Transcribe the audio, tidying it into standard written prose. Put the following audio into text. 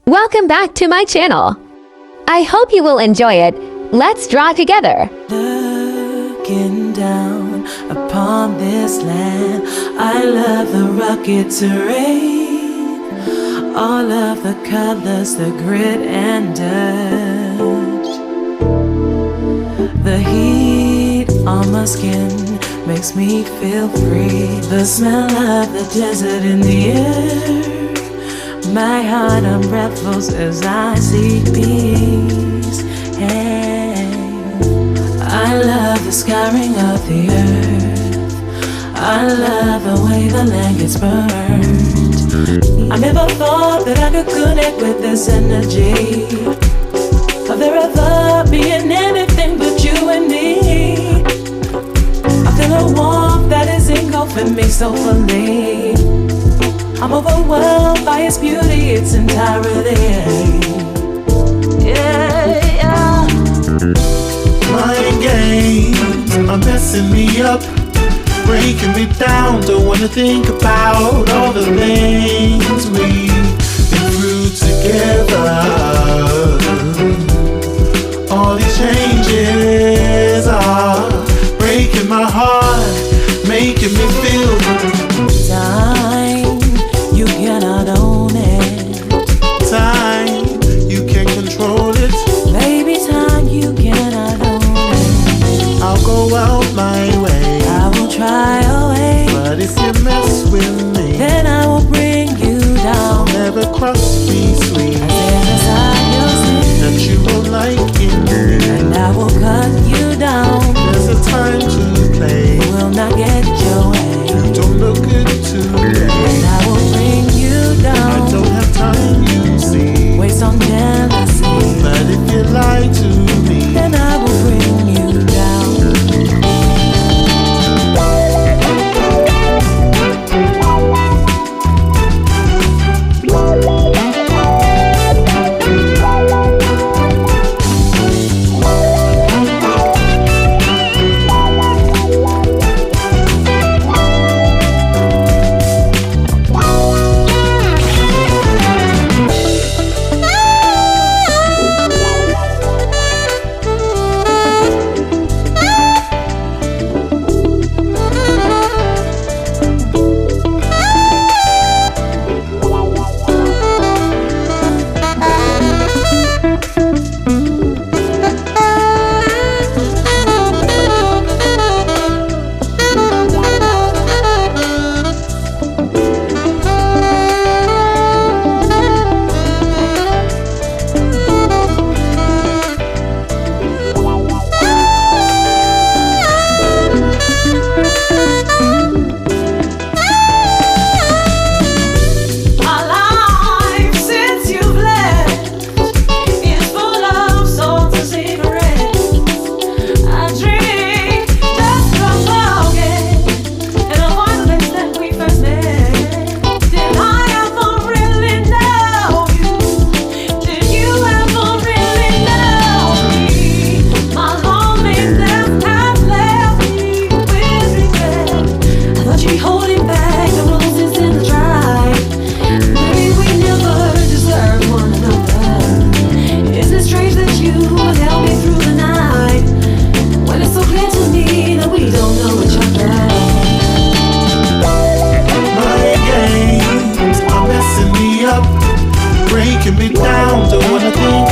Welcome back to my channel. I hope you will enjoy it. Let's draw together. Looking down upon this land, I love the rugged terrain, all of the colors, the grit and dirt. The heat on my skin makes me feel free. The smell of the desert in the air, my heart unravels as I seek peace. Hey, I love the scarring of the earth. I love the way the land gets burned. I never thought that I could connect with this energy, of there ever being anything but you and me. I feel a warmth that is engulfing me so fully. I'm overwhelmed by its beauty, its entirety. Yeah, yeah. Mind games are messing me up, breaking me down. Don't wanna think about all the things we've been through together. All these changes are breaking my heart, making me feel Time, you cannot own it. time, you can't control it. Baby, time, you cannot own it. I'll go out my way, I will try away, but if you mess with me, then I will bring you down. never cross me, sweet, There's a side you'll see, that you won't like in me. and I will cut you down. There's a time to play, Will not get your way, you don't look good today. and I will bring you I down. don't have time, you see, Waste on jealousy, but if you lie to me, then I will bring you down. breaking me down, don't wanna think